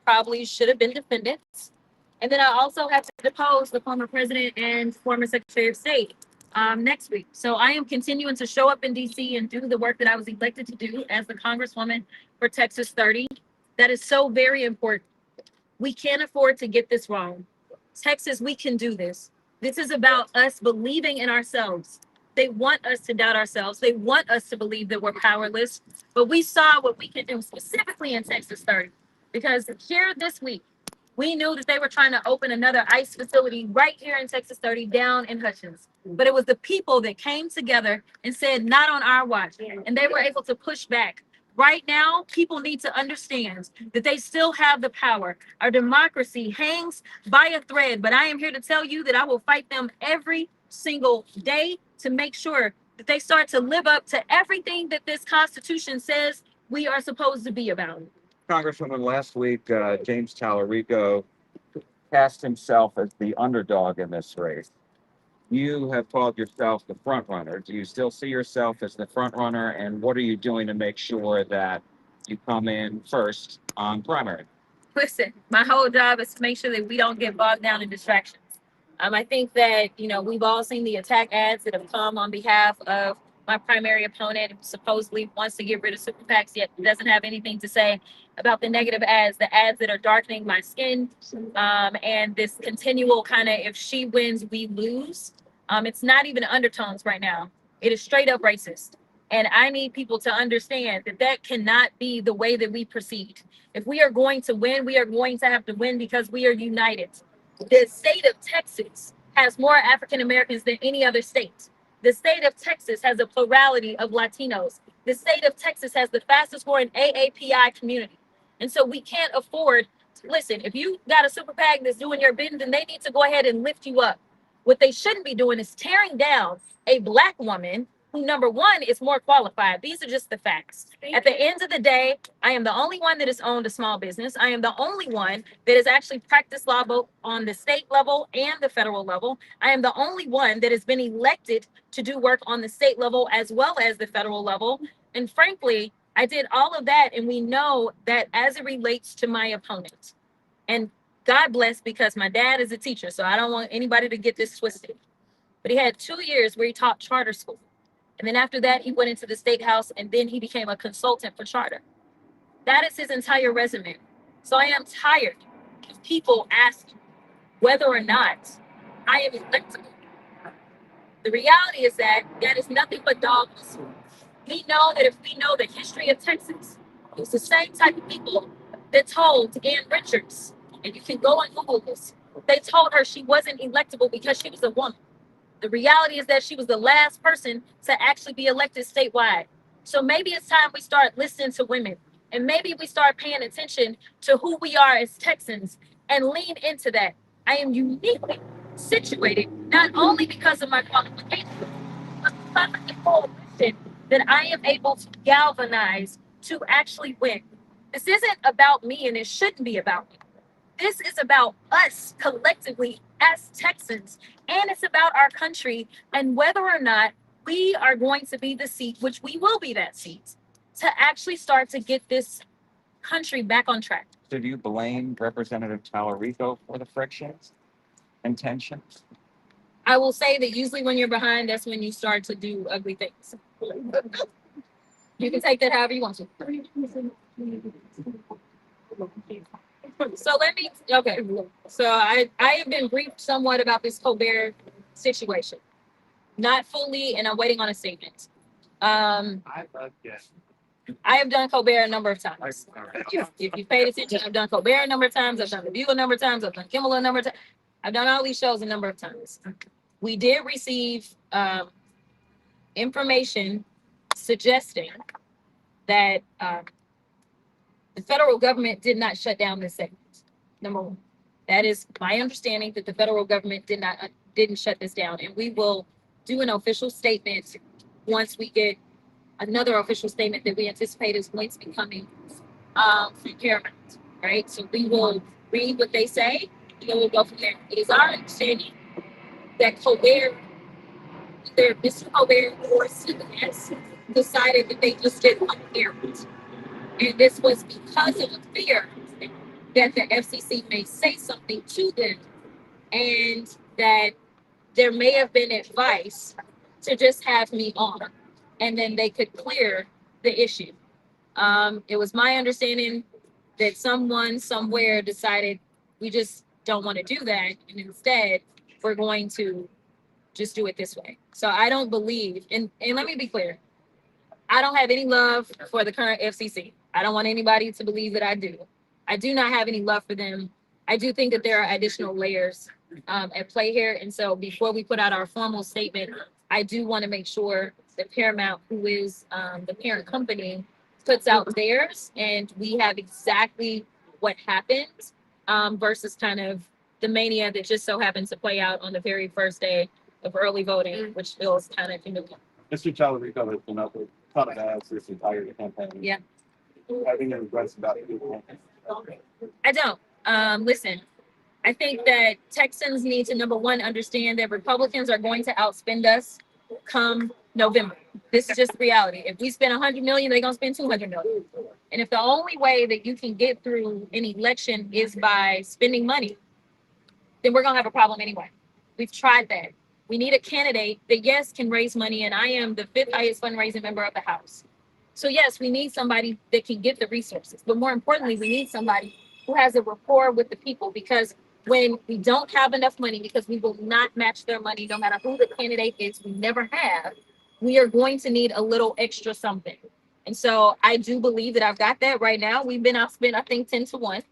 probably should have been defendants. And then I also have to depose the former president and former secretary of state next week. So I am continuing to show up in DC and do the work that I was elected to do as the Congresswoman for Texas 30. That is so very important. We can't afford to get this wrong. Texas, we can do this. This is about us believing in ourselves. They want us to doubt ourselves. They want us to believe that we're powerless. But we saw what we can do specifically in Texas 30. Because here this week, we knew that they were trying to open another ICE facility right here in Texas 30 down in Hutchins. But it was the people that came together and said, not on our watch. And they were able to push back. Right now, people need to understand that they still have the power. Our democracy hangs by a thread, but I am here to tell you that I will fight them every single day to make sure that they start to live up to everything that this Constitution says we are supposed to be about. Congresswoman, last week, James Tallarico cast himself as the underdog in this race. You have called yourself the front runner. Do you still see yourself as the front runner? And what are you doing to make sure that you come in first on primary? Listen, my whole job is to make sure that we don't get bogged down in distractions. I think that, we've all seen the attack ads that have come on behalf of my primary opponent, who supposedly wants to get rid of super PACs, yet doesn't have anything to say about the negative ads, the ads that are darkening my skin, and this continual kind of, if she wins, we lose. It's not even undertones right now. It is straight up racist. And I need people to understand that that cannot be the way that we proceed. If we are going to win, we are going to have to win because we are united. The state of Texas has more African Americans than any other state. The state of Texas has a plurality of Latinos. The state of Texas has the fastest growing AAPI community. And so we can't afford to, listen, if you got a super PAC that's doing your bidding, then they need to go ahead and lift you up. What they shouldn't be doing is tearing down a Black woman who, number one, is more qualified. These are just the facts. At the end of the day, I am the only one that has owned a small business. I am the only one that has actually practiced law both on the state level and the federal level. I am the only one that has been elected to do work on the state level as well as the federal level. And frankly, I did all of that. And we know that as it relates to my opponent, and God bless, because my dad is a teacher, so I don't want anybody to get this twisted. But he had 2 years where he taught charter school. And then after that, he went into the state house and then he became a consultant for charter. That is his entire resume. So I am tired of people asking whether or not I am electable. The reality is that that is nothing but dog whistle. We know that if we know the history of Texas, it was the same type of people that told Ann Richards, and you can go and Google this, they told her she wasn't electable because she was a woman. The reality is that she was the last person to actually be elected statewide. So maybe it's time we start listening to women, and maybe we start paying attention to who we are as Texans and lean into that. I am uniquely situated, not only because of my qualifications, but because of the coalition that I am able to galvanize to actually win. This isn't about me, and it shouldn't be about me. This is about us collectively as Texans, and it's about our country and whether or not we are going to be the seat, which we will be that seat, to actually start to get this country back on track. So do you blame Representative Tallarico for the frictions and tensions? I will say that usually when you're behind, that's when you start to do ugly things. You can take that however you want to. So I have been briefed somewhat about this Colbert situation. Not fully, and I'm waiting on a statement. I have done Colbert a number of times. If you paid attention, I've done Colbert a number of times. I've done The View a number of times. I've done Kimmel a number of times. I've done all these shows a number of times. We did receive information suggesting that the federal government did not shut down this segment. Number one, that is my understanding, that the federal government didn't shut this down, and we will do an official statement once we get another official statement that we anticipate is going to be coming from Paramount. Right, so we will read what they say, and then we'll go from there. It is our understanding that Colbert, either Mr. Colbert or CBS, decided that they just didn't want to hear it. And this was because of a fear that the FCC may say something to them, and that there may have been advice to just have me on, and then they could clear the issue. It was my understanding that someone somewhere decided we just don't want to do that, and instead we're going to just do it this way. So I don't believe, and let me be clear, I don't have any love for the current FCC. I don't want anybody to believe that I do. I do not have any love for them. I do think that there are additional layers at play here. And so before we put out our formal statement, I do want to make sure that Paramount, who is the parent company, puts out theirs and we have exactly what happened versus kind of the mania that just so happens to play out on the very first day of early voting, which feels kind of familiar. Mr. Talarico has been up with a ton of ads this entire campaign. Yeah. Having any regrets about it? I don't. Listen, I think that Texans need to, number one, understand that Republicans are going to outspend us come November. This is just reality. If we spend 100 million, they're gonna spend 200 million. And if the only way that you can get through an election is by spending money, then we're gonna have a problem anyway. We've tried that. We need a candidate that, yes, can raise money, and I am the fifth highest fundraising member of the House. So yes, we need somebody that can get the resources, but more importantly, we need somebody who has a rapport with the people, because when we don't have enough money, because we will not match their money no matter who the candidate is, we never have, we are going to need a little extra something. And so I do believe that I've got that right now. We've been outspent, I think, 10-1.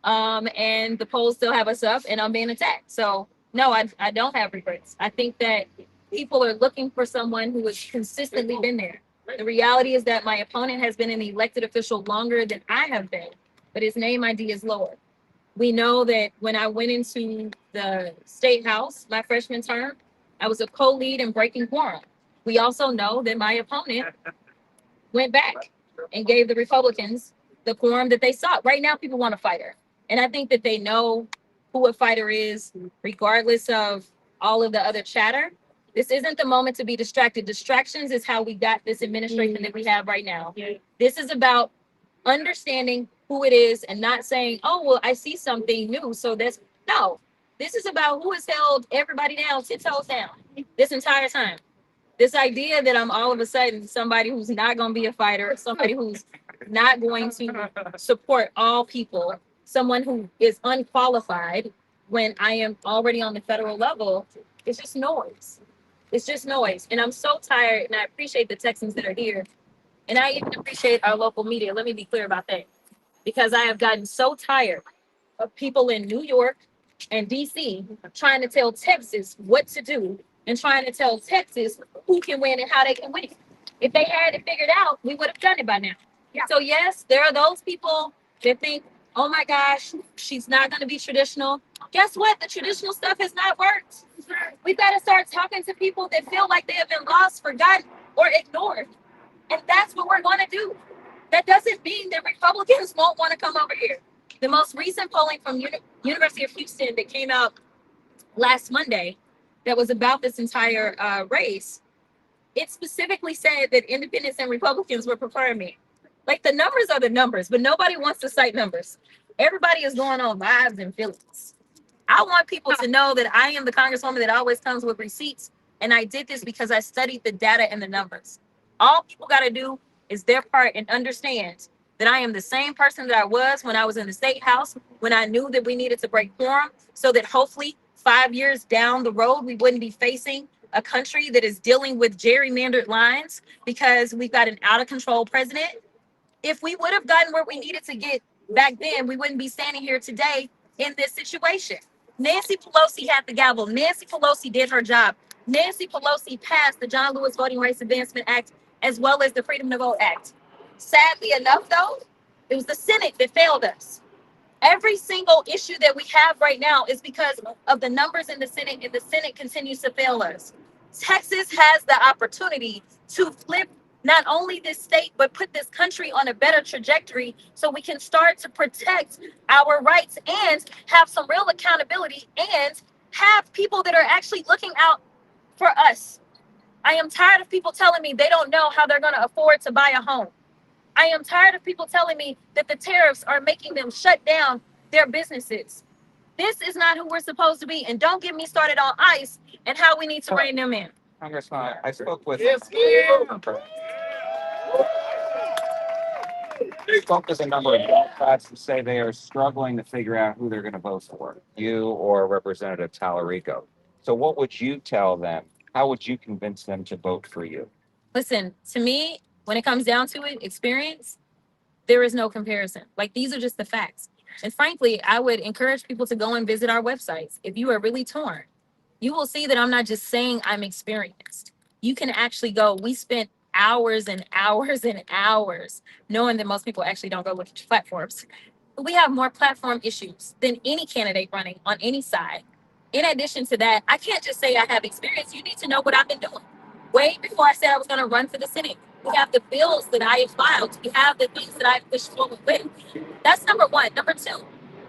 And the polls still have us up and I'm being attacked. So no, I don't have regrets. I think that people are looking for someone who has consistently been there. The reality is that my opponent has been an elected official longer than I have been, but his name ID is lower. We know that when I went into the state house my freshman term, I was a co-lead in breaking quorum. We also know that my opponent went back and gave the Republicans the quorum that they sought. Right now, people want a fighter. And I think that they know who a fighter is, regardless of all of the other chatter. This isn't the moment to be distracted. Distractions is how we got this administration that we have right now. This is about understanding who it is and not saying, oh, well, I see something new. So that's no. This is about who has held everybody down, 10 toes down this entire time. This idea that I'm all of a sudden somebody who's not going to be a fighter, somebody who's not going to support all people, someone who is unqualified when I am already on the federal level, it's just noise. It's just noise. And I'm so tired, and I appreciate the Texans that are here. And I even appreciate our local media. Let me be clear about that. Because I have gotten so tired of people in New York and DC trying to tell Texas what to do and trying to tell Texas who can win and how they can win. If they had it figured out, we would have done it by now. Yeah. So yes, there are those people that think, oh my gosh, she's not going to be traditional. Guess what? The traditional stuff has not worked. We've got to start talking to people that feel like they have been lost, forgotten, or ignored. And that's what we're going to do. That doesn't mean that Republicans won't want to come over here. The most recent polling from University of Houston that came out last Monday that was about this entire race, it specifically said that independents and Republicans were preferring me. Like, the numbers are the numbers, but nobody wants to cite numbers. Everybody is going on vibes and feelings. I want people to know that I am the Congresswoman that always comes with receipts. And I did this because I studied the data and the numbers. All people got to do is their part and understand that I am the same person that I was when I was in the state house, when I knew that we needed to break quorum so that hopefully 5 years down the road, we wouldn't be facing a country that is dealing with gerrymandered lines because we've got an out of control president. If we would have gotten where we needed to get back then, we wouldn't be standing here today in this situation. Nancy Pelosi had the gavel. Nancy Pelosi did her job. Nancy Pelosi passed the John Lewis Voting Rights Advancement Act as well as the Freedom to Vote Act. Sadly enough, though, it was the Senate that failed us. Every single issue that we have right now is because of the numbers in the Senate, and the Senate continues to fail us. Texas has the opportunity to flip not only this state, but put this country on a better trajectory so we can start to protect our rights and have some real accountability and have people that are actually looking out for us. I am tired of people telling me they don't know how they're going to afford to buy a home. I am tired of people telling me that the tariffs are making them shut down their businesses. This is not who we're supposed to be. And don't get me started on ICE and how we need to rein them in. Congressman, I spoke with spoke with a number of Democrats who say they are struggling to figure out who they're going to vote for, you or Representative Talarico. So, what would you tell them? How would you convince them to vote for you? Listen, to me, when it comes down to it, experience, there is no comparison. Like, these are just the facts. And frankly, I would encourage people to go and visit our websites. If you are really torn, you will see that I'm not just saying I'm experienced. You can actually go. We spent hours and hours and hours knowing that most people actually don't go look at your platforms. But we have more platform issues than any candidate running on any side. In addition to that, I can't just say I have experience. You need to know what I've been doing. Way before I said I was going to run for the Senate, we have the bills that I have filed. We have the things that I've pushed forward with. That's number one. Number two,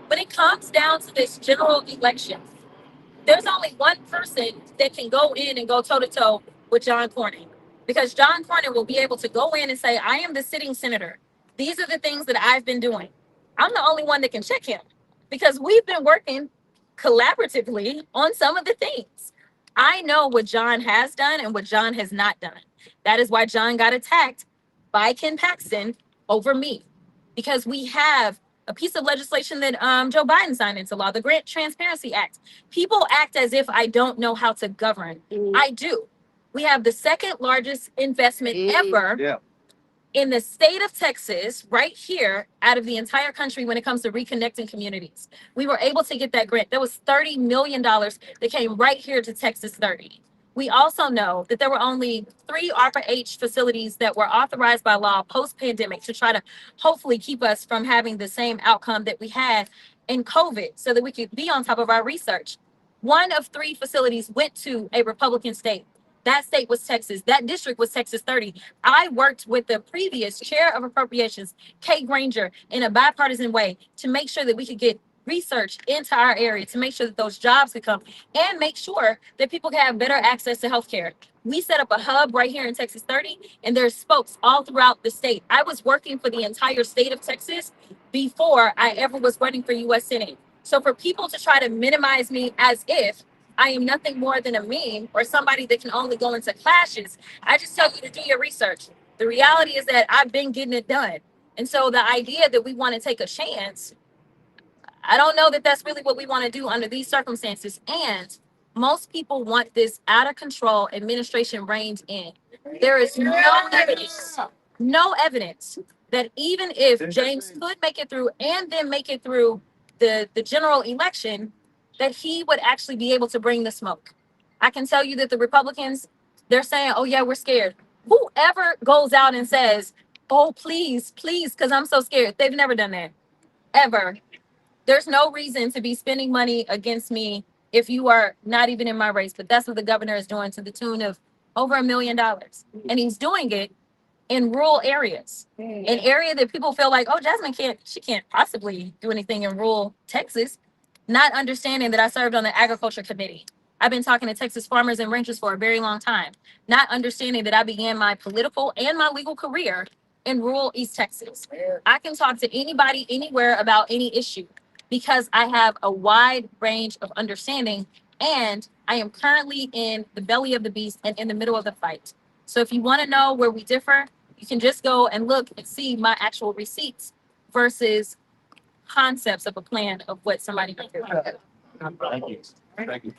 when it comes down to this general election, there's only one person that can go in and go toe to toe with John Cornyn, because John Cornyn will be able to go in and say, I am the sitting senator. These are the things that I've been doing. I'm the only one that can check him because we've been working collaboratively on some of the things. I know what John has done and what John has not done. That is why John got attacked by Ken Paxton over me, because we have a piece of legislation that Joe Biden signed into law, the Grant Transparency Act. People act as if I don't know how to govern. I do. We have the second largest investment ever Yeah. in the state of Texas, right here, out of the entire country when it comes to reconnecting communities. We were able to get that grant. There was $30 million that came right here to Texas 30. We also know that there were only 3 ARPA-H facilities that were authorized by law post-pandemic to try to hopefully keep us from having the same outcome that we had in COVID so that we could be on top of our research. 1 of 3 facilities went to a Republican state. That state was Texas. That district was Texas 30. I worked with the previous chair of appropriations, Kay Granger, in a bipartisan way to make sure that we could get research into our area, to make sure that those jobs could come, and make sure that people can have better access to healthcare. We set up a hub right here in Texas 30, and there's spokes all throughout the state. I was working for the entire state of Texas before I ever was running for U.S. Senate. So for people to try to minimize me as if I am nothing more than a meme or somebody that can only go into clashes, I just tell you to do your research. The reality is that I've been getting it done. And so the idea that we want to take a chance, I don't know that that's really what we want to do under these circumstances. And most people want this out of control administration reined in. There is no evidence that even if James could make it through and then make it through the general election, that he would actually be able to bring the smoke. I can tell you that the Republicans, they're saying, oh, yeah, we're scared. Whoever goes out and says, oh, please, please, because I'm so scared, they've never done that, ever. There's no reason to be spending money against me if you are not even in my race. But that's what the governor is doing to the tune of over $1 million. And he's doing it in rural areas, an area that people feel like, oh, Jasmine can't possibly do anything in rural Texas, not understanding that I served on the agriculture committee. I've been talking to Texas farmers and ranchers for a very long time, not understanding that I began my political and my legal career in rural East Texas. I can talk to anybody, anywhere about any issue because I have a wide range of understanding, and I am currently in the belly of the beast and in the middle of the fight. So if you want to know where we differ, you can just go and look and see my actual receipts versus concepts of a plan of what somebody can do. Thank you. Thank you.